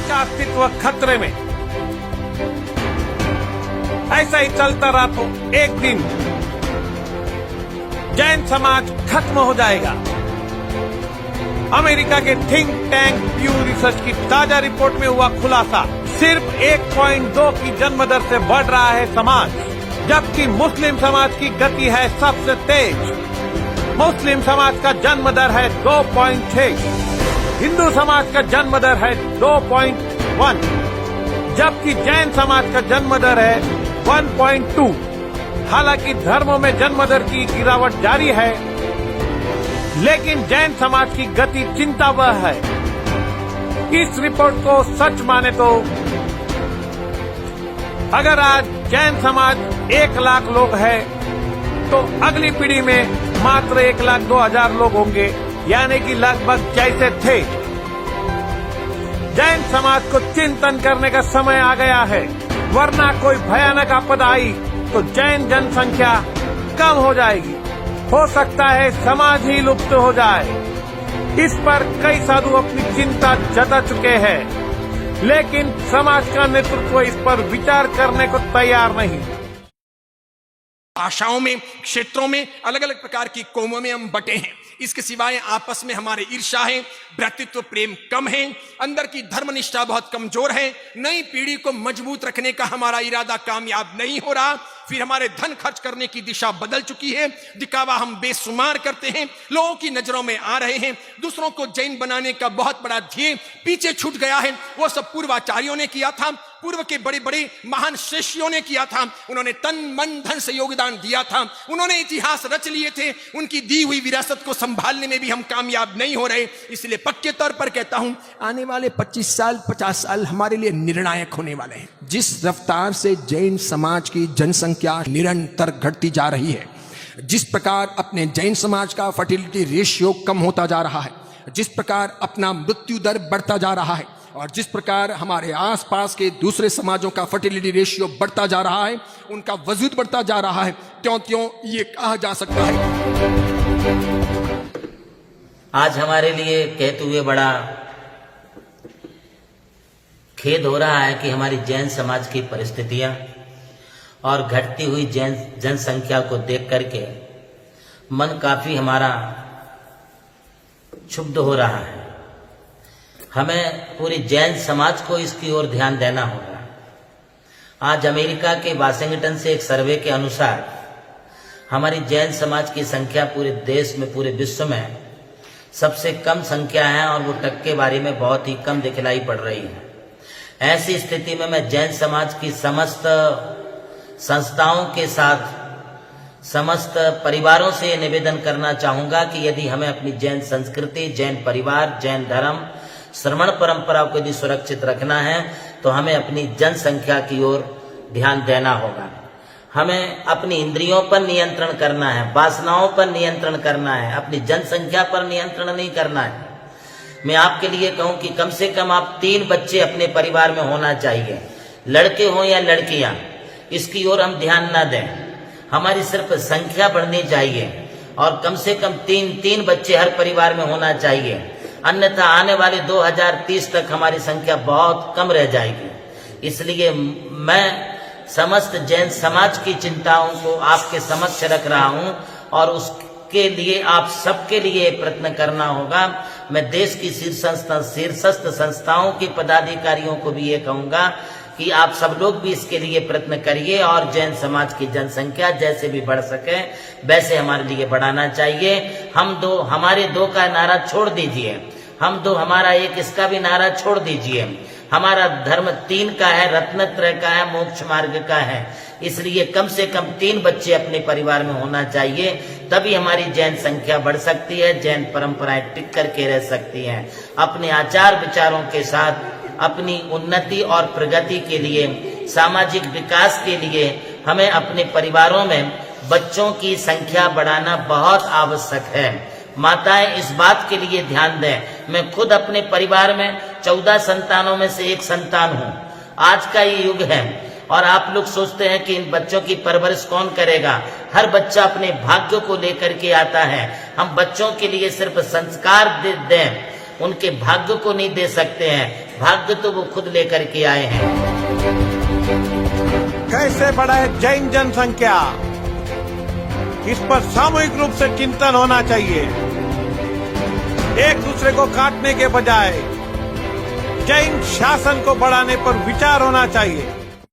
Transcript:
का अस्तित्व खतरे में। ऐसा ही चलता रहा तो एक दिन जैन समाज खत्म हो जाएगा। अमेरिका के थिंक टैंक प्यू रिसर्च की ताजा रिपोर्ट में हुआ खुलासा, सिर्फ 1.2 की जन्म दर से बढ़ रहा है समाज, जबकि मुस्लिम समाज की गति है सबसे तेज। मुस्लिम समाज का जन्म दर है 2.6, हिंदू समाज का जन्म दर है 2.1, जबकि जैन समाज का जन्म दर है 1.2। हालांकि धर्मों में जन्म दर की गिरावट जारी है, लेकिन जैन समाज की गति चिंतावह है। इस रिपोर्ट को सच माने तो अगर आज जैन समाज 1 लाख लोग है तो अगली पीढ़ी में मात्र 1,02,000 लोग होंगे, यानी कि लगभग जैसे थे। जैन समाज को चिंतन करने का समय आ गया है, वरना कोई भयानक आपदा आई तो जैन जनसंख्या कम हो जाएगी। हो सकता है समाज ही लुप्त हो जाए। इस पर कई साधु अपनी चिंता जता चुके हैं, लेकिन समाज का नेतृत्व इस पर विचार करने को तैयार नहीं। भाषाओं में, क्षेत्रों में, अलग अलग प्रकार की कौमों में हम बटे हैं। इसके सिवाय आपस में हमारे ईर्ष्या है, भ्रातृत्व प्रेम कम है, अंदर की धर्मनिष्ठा बहुत कमजोर है। नई पीढ़ी को मजबूत रखने का हमारा इरादा कामयाब नहीं हो रहा। फिर हमारे धन खर्च करने की दिशा बदल चुकी है, दिखावा हम बेशुमार करते हैं, लोगों की नजरों में आ रहे हैं। दूसरों को जैन बनाने का बहुत बड़ा ध्येय पीछे छूट गया है। वो सब पूर्वाचार्यों ने किया था, पूर्व के बड़े बड़े महान शिष्यों ने किया था। उन्होंने तन मन धन से योगदान दिया था, उन्होंने इतिहास रच लिए थे। उनकी दी हुई विरासत को संभालने में भी हम कामयाब नहीं हो रहे। इसलिए पक्के तौर पर कहता हूं, आने वाले 25 साल 50 साल हमारे लिए निर्णायक होने वाले हैं। जिस रफ्तार से जैन समाज की जनसंख्या निरंतर घटती जा रही है, जिस प्रकार अपने जैन समाज का फर्टिलिटी रेशियो कम होता जा रहा है, जिस प्रकार अपना मृत्यु दर बढ़ता जा रहा है, और जिस प्रकार हमारे आसपास के दूसरे समाजों का फर्टिलिटी रेशियो बढ़ता जा रहा है, उनका वजूद बढ़ता जा रहा है, त्यों ये कहा जा सकता है। आज हमारे लिए कहते हुए बड़ा खेद हो रहा है कि हमारी जैन समाज की परिस्थितियां और घटती हुई जैन जनसंख्या को देख करके मन काफी हमारा क्षुब्ध हो रहा है। हमें पूरी जैन समाज को इसकी ओर ध्यान देना होगा। आज अमेरिका के वाशिंगटन से एक सर्वे के अनुसार हमारी जैन समाज की संख्या पूरे देश में, पूरे विश्व में सबसे कम संख्या है, और वो टक्केवारी में बहुत ही कम दिखलाई पड़ रही है। ऐसी स्थिति में मैं जैन समाज की समस्त संस्थाओं के साथ, समस्त परिवारों से निवेदन करना चाहूंगा कि यदि हमें अपनी जैन संस्कृति, जैन परिवार, जैन धर्म, श्रवण परंपरा को यदि सुरक्षित रखना है तो हमें अपनी जनसंख्या की ओर ध्यान देना होगा। हमें अपनी इंद्रियों पर नियंत्रण करना है, वासनाओं पर नियंत्रण करना है, अपनी जनसंख्या पर नियंत्रण नहीं करना है। मैं आपके लिए कहूं कि कम से कम आप 3 बच्चे अपने परिवार में होना चाहिए, लड़के हों या लड़कियां, इसकी ओर हम ध्यान ना दें। हमारी सिर्फ संख्या बढ़नी चाहिए और कम से कम 3 बच्चे हर परिवार में होना चाहिए, अन्यथा आने वाले 2030 तक हमारी संख्या बहुत कम रह जाएगी। इसलिए मैं समस्त जैन समाज की चिंताओं को आपके समक्ष रख रहा हूं, और उसके लिए आप सबके लिए प्रयत्न करना होगा। मैं देश की शीर्षस्थ संस्थाओं के पदाधिकारियों को भी ये कहूंगा कि आप सब लोग भी इसके लिए प्रयत्न करिए, और जैन समाज की जनसंख्या जैसे भी बढ़ सके वैसे हमारे लिए बढ़ाना चाहिए। हमारे 2 का नारा छोड़ दीजिए, हम 2 हमारा 1 इसका भी नारा छोड़ दीजिए। हमारा धर्म 3 का है, रत्नत्रय का है, मोक्ष मार्ग का है। इसलिए कम से कम 3 बच्चे अपने परिवार में होना चाहिए, तभी हमारी जैन संख्या बढ़ सकती है, जैन परंपराएं टिक करके रह सकती हैं। अपने आचार विचारों के साथ अपनी उन्नति और प्रगति के लिए, सामाजिक विकास के लिए हमें अपने परिवारों में बच्चों की संख्या बढ़ाना बहुत आवश्यक है। माताएं इस बात के लिए ध्यान दें। मैं खुद अपने परिवार में 14 संतानों में से एक संतान हूं। आज का ये युग है और आप लोग सोचते हैं कि इन बच्चों की परवरिश कौन करेगा। हर बच्चा अपने भाग्य को लेकर के आता है। हम बच्चों के लिए सिर्फ संस्कार दें, उनके भाग्य को नहीं दे सकते हैं। भाग्य तो वो खुद लेकर के आए हैं। कैसे बढ़े जैन जनसंख्या, इस पर सामूहिक रूप से चिंतन होना चाहिए। एक दूसरे को काटने के बजाय जैन शासन को बढ़ाने पर विचार होना चाहिए।